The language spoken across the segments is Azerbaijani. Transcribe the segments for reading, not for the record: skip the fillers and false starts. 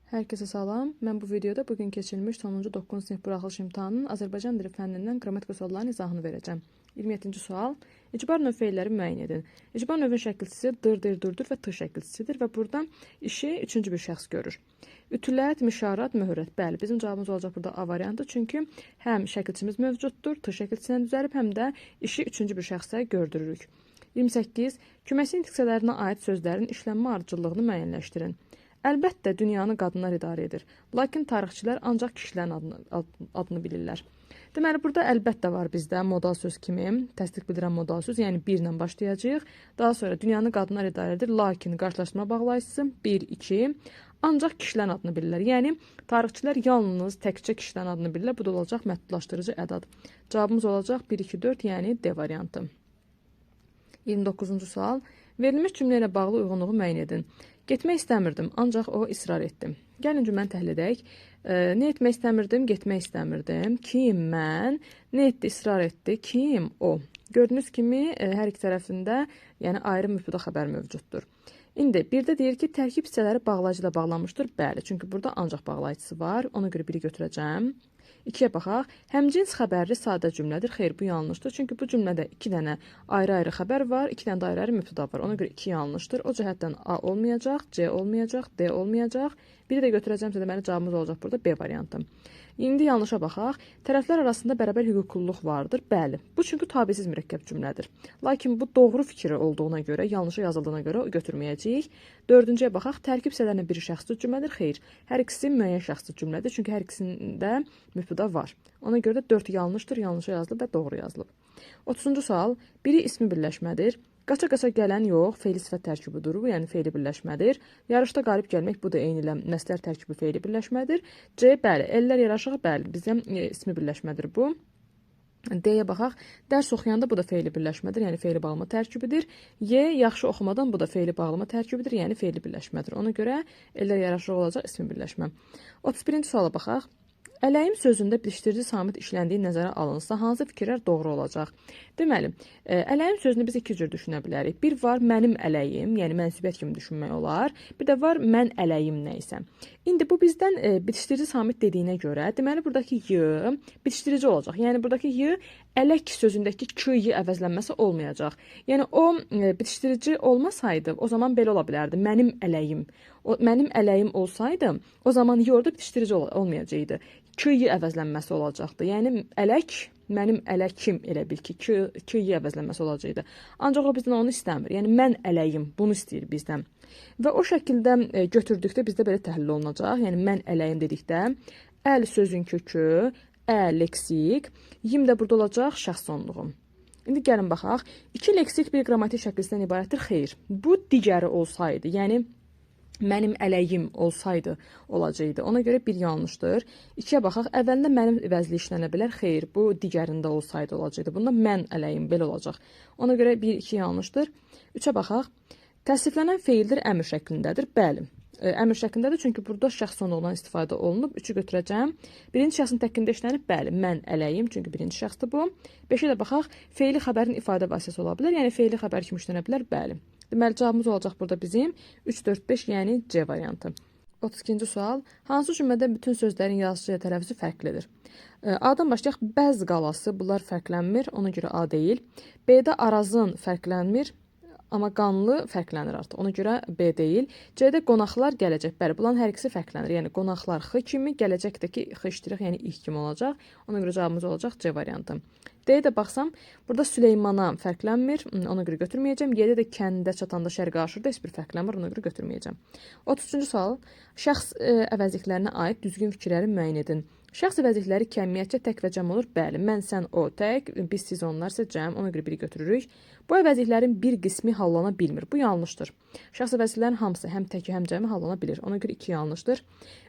Herkese salam. Mən bu videoda bugün keçirilmiş sonuncu 9-cu sinif buraxılış imtahanının Azərbaycan dili fənnindən qrammatika suallarının izahını verəcəm. 27-ci sual. İcbar növ feilləri müəyyən edin. İcbar növün şəkilçisi dır, və t şəkilçisidir və burada işi üçüncü bir şəxs görür. Ütülət, mişarat, möhürət. Bəli, bizim cavabımız olacaq burada A variantı. Çünki həm şəkilçimiz mövcuddur, t şəkilçisindən düzəlib, həm də işi üçüncü bir şəxsə gördürürük. 28. Küməsin diksiyələrinə aid sözlərin işlənmə ardıcıllığını müəyyənləşdirin. Əlbəttə, dünyanı qadınlar idarə edir. Lakin tarixçilər ancaq kişilərin adını bilirlər. Deməli, burada əlbəttə var bizdə modal söz kimi, təsdiq bildirən modal söz, yəni 1 ilə başlayacağıq. Daha sonra dünyanı qadınlar idarə edir, lakin qarşılaşdırma bağlayıcısı 1, 2. Ancaq kişilərin adını bilirlər. Yəni, tarixçilər yalnız təkcə kişilərin adını bilirlər. Bu da olacaq məhdudlaşdırıcı ədad. Cavabımız olacaq 1, 2, 4, yəni D variantı. 29-cu sual. Verilmiş cümlə ilə bağlı uyğunluğu müəyyən edin. Getmək istəmirdim, ancaq o israr etdi. Gəlin cümləni təhlil edək. Nə etmək istəmirdim, getmək istəmirdim. Kim, mən. Nə etdi, israr etdi. Kim, o. Gördüyünüz kimi, hər iki tərəfində yəni ayrı mübtəda xəbər mövcuddur. İndi, birdə deyir ki, tərkib hissələri bağlayıcı ilə bağlanmışdır. Bəli, çünki burada ancaq bağlayıcısı var. Ona görə biri götürəcəm. 2-yə baxaq. Həmcins xəbərli sadə cümlədir. Xeyr, bu yanlışdır. Çünki bu cümlədə 2 dənə ayrı-ayrı xəbər var, 2 dənə də ayrı-ayrı mübtəda var. Ona görə 2 yanlışdır. O cəhətdən A olmayacaq, C olmayacaq, D olmayacaq. Biri də götürəcəmsə deməli cavabımız olacaq burada B variantı. İndi yanlışa baxaq. Tərəflər arasında bərabər hüquqluluq vardır. Bəli, bu çünki tabisiz mürəkkəb cümlədir. Lakin bu doğru fikri olduğuna görə, yanlışa yazıldığına görə götürməyəcəyik. 4-cüyə baxaq. Tərkib hissələrinin biri şəxsi cümlədir. Xeyr, hər ikisi müəyyən şəxsi cümlədir. Çünki hər ikisində mübtəda var. Ona görə də 4 yanlışdır, yanlışa yazılıb və doğru yazılıb. 30-cu sual. Biri ismi birləşmədir. Qaça-qaça gələn yox, feili sifət tərkibidir, bu yəni feili birləşmədir. Yarışda qalib gəlmək, bu da eyni ilə nəslər tərkibi feili birləşmədir. C, bəli, ellər yaraşığı, bəli, bizim ismi birləşmədir bu. D-yə baxaq, dərs oxuyanda bu da feili birləşmədir, yəni feili bağlama tərkibidir. Y, yaxşı oxumadan bu da feili bağlama tərkibidir, yəni feili birləşmədir. Ona görə ellər yaraşığı olacaq ismi birləşmə. 31-ci suala baxaq. Ələyim sözündə bitişdirici samit işləndiyi nəzərə alınsa, hansı fikirlər doğru olacaq? Deməli, ələyim sözünü biz iki cür düşünə bilərik. Bir var mənim ələyim, yəni mənsubiyyət kimi düşünmək olar. Bir də var mən ələyim nəysə. İndi bu bizdən bitişdirici samit dediyinə görə, deməli, buradakı y bitişdirici olacaq. Yəni, buradakı y ələk sözündəki k-y əvəzlənməsi olmayacaq. Yəni, o bitişdirici olmasaydı, o zaman belə ola bilərdi. Mənim ələyim. Mənim ələyim olsaydı, o zaman y orada bitişdirici olmayacaqdı. K-y əvəzlənməsi olacaqdı. Yəni, ələk, mənim ələkim elə bil ki, k-y əvəzlənməsi olacaqdı. Ancaq o bizdən onu istəmir. Yəni, mən ələyim, bunu istəyir bizdən. Və o şəkildə götürdükdə bizdə belə təhlil olunacaq. Yəni, mən ələyim dedikdə, əl sözün kökü, leksik, yim də burada olacaq şəxs sonluğu. İndi gəlin baxaq. 2 leksik bir qrammatik şəkilsindən ibarətdir. Xeyr, bu digəri olsaydı, yəni, mənim ələyim olsaydı olacaqdı. Ona görə bir yanlışdır. 2-yə baxaq. Əvvəlində mənim vəzli işlənə bilər. Xeyr, bu digərində olsaydı olacaqdı. Bunda mən ələyim belə olacaq. Ona görə 1-2 yanlışdır. 3-ə baxaq. Təsriflənən feildir əmr şəklindədir. Bəli. Əmr şəklindədir, çünki burada şəxs sonluğundan istifadə olunub. 3-ü götürəcəm. Birinci şəxsin təkkində işlənib, bəli, mən ələyim, çünki birinci şəxsdir bu. 5-ə də baxaq, feili xəbərin ifadə vasitəsi ola bilər, yəni feili xəbər kimi işlənə bilər, bəli. Deməli, cavabımız olacaq burada bizim 3, 4, 5, yəni C variantı. 32-ci sual. Hansı cümlədə bütün sözlərin yazıcı tələffüzü fərqlidir? A-dan başlayaq, bəz qalası, bunlar fərqlənmir, ona görə A deyil. B-də arazın fərqlənmir. Amma qanlı fərqlənir artıq. Ona görə B deyil. C-də qonaqlar gələcək. Bəli, bunların hər ikisi fərqlənir. Yəni, qonaqlar X kimi, gələcəkdəki X iştirik, yəni İ kimi olacaq. Ona görə cavabımız olacaq C variantı. D-yə də baxsam, burada Süleymana fərqlənmir. Ona görə götürməyəcəm. Y-də də kəndə çatanda şərqə aşırda heç bir fərqlənmir. Ona görə götürməyəcəm. 33-cü sual. Şəxs əvəzliklərinə aid düzgün fikirləri müəyyən edin. Şəxs əvəzlikləri kəmiyyətcə tək və cəm olur. Bəli, mən, sən, o tək, biz, siz, onlar isə cəm. Ona görə biri götürürük. Bu əvəzliklərin bir qismi hallana bilmir. Bu yanlışdır. Şəxs əvəzliklərin hamısı həm təki, həm cəmi hallana bilir. Ona görə 2 yanlışdır.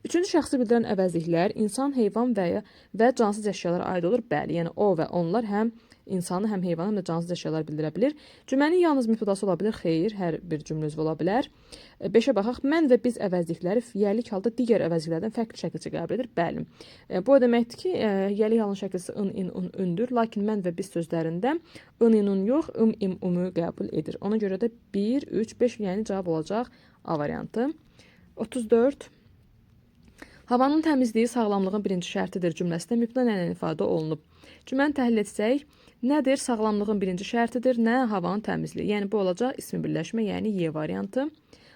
3-cü şəxsi bildirən əvəzliklər insan, heyvan və cansız əşyalara aid olur. Bəli, yəni o və onlar həm insanı, həm heyvanı, həm də cansız əşyalar bildirə bilir. Cümlənin yalnız mübtədası ola bilər. Xeyr, hər bir cümlə üzvü ola bilər. 5-ə baxaq. Mən və biz əvəzlikləri yiyəlik halda digər əvəzliklərdən fərqli şəkildə qəbul edir. Bəli. Bu o deməkdir ki, yiyəlik halının şəkilsi ın, in, un, ündür. Lakin mən və biz sözlərində ın, in, un yox, im, umu qəbul edir. Ona görə də 1, 3, 5, yəni cavab olacaq A variantı. 34. Havanın təmizliyi sağlamlığın birinci şərtidir cümləsində mübtəda nə ilə ifadə olunub? Cümləni təhlil etsək, nədir sağlamlığın birinci şərtidir, nə havanın təmizliyi? Yəni bu olacaq ismi birləşmə, yəni Y variantı.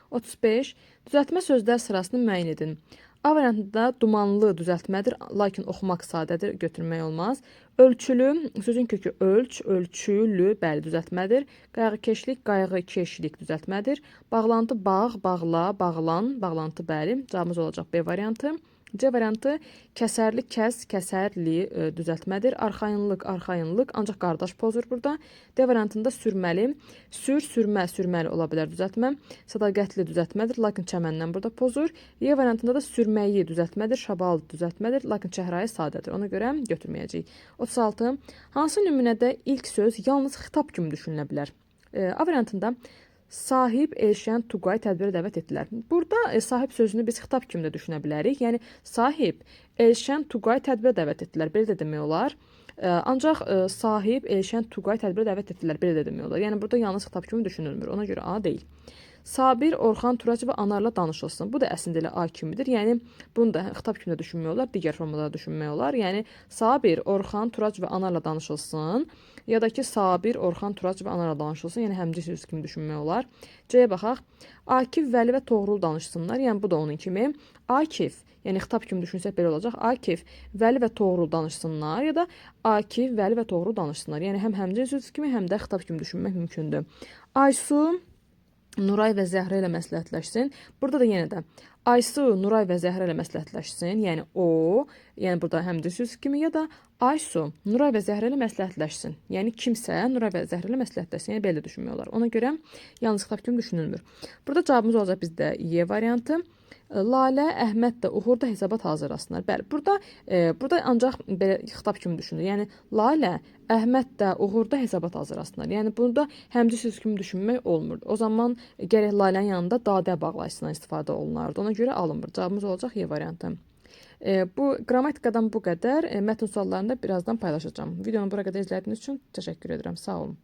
35. Düzəltmə sözlər sırasını müəyyən edin. A variantında dumanlı düzəltmədir, lakin oxumaq sadədir, götürmək olmaz. Ölçülü, sözün kökü ölç, ölçülü, bəli düzəltmədir. Qayğıkeşlik, qayğıkeşlik düzəltmədir. Bağlantı bağ, bağla, bağlan, bağlantı bəli. Cavabımız olacaq B variantı. C variantı kəsərli, kəs, kəsərli düzəltmədir. Arxayınlıq, arxayınlıq, ancaq qardaş pozur burada. D variantında sürməli, sür, sürmə, sürməli ola bilər düzəltmə. Sədaqətli düzəltmədir, lakin çəməndən burada pozur. E variantında da sürməyi düzəltmədir, şabal düzəltmədir, lakin çəhrayı sadədir. Ona görə götürməyəcəyik. 36. Hansı nümunədə ilk söz yalnız xitab kimi düşünülə bilər? A variantında sahib, Elşən, Tuqay tədbirə dəvət etdilər. Burada sahib sözünü biz xitab kimi də düşünə bilərik. Yəni sahib, Elşən, Tuqay tədbirə dəvət etdilər. Belə də demək olar. Ancaq sahib, Elşən, Tuqay tədbirə dəvət etdilər. Belə də demək olar. Yəni burada yalnız xitab kimi düşünülmür. Ona görə A deyil. Sabir, Orxan, Turac və Anarla danışılsın. Bu da əslində elə A kimidir. Yəni bunu da xitab kimi də düşünmək olar, digər formada da düşünmək olar. Yəni Sabir, Orxan, Turac və Anarla danışılsın. Ya da ki Sabir, Orxan, Turac və Anarla danışılsın. Yəni həmcə söz kimi düşünmək olar. C-yə baxaq. Akif, Vəli və Toğrul danışsınlar. Yəni bu da onun kimi. Akif, yəni xitab kimi düşünsək belə olacaq. Akif, Vəli və Toğrul danışsınlar ya da Akif, Vəli və Toğrul danışsınlar. Yəni həm həmcə söz kimi, həm də xitab kimi düşünmək mümkündür. Aysu, Nuray və Zəhra ilə məsləhətləşsin. Burada da yenə də Aysu, Nuray və Zəhra ilə məsləhətləşsin. Yəni o, yəni burada həm də söz kimi ya da Aysu, Nuray və Zəhra ilə məsləhətləşsin. Yəni kimsə Nuray və Zəhra ilə məsləhətləşsin. Yəni belə düşünmək olar. Ona görə yalnız xitab kimi düşünülmür. Burada cavabımız olacaq bizdə Y variantı. Lalə, Əhməd də uğurda hesabat hazırlasınlar. Bəli, burada ancaq belə xitab kimi düşünülür. Yəni Lalə, Əhməd də uğurda hesabat hazırlasınlar. Yəni burada həmcə söz kimi düşünmək olmur. O zaman gərək Lalənin yanında dadə bağlayıcısından istifadə olunardı. Ona görə alınmır. Cavabımız olacaq Y variantı. Bu qrammatikadan bu qədər. Mətn suallarını da birazdan paylaşacağım. Videonu bura qədər izlədiyiniz üçün təşəkkür edirəm. Sağ olun.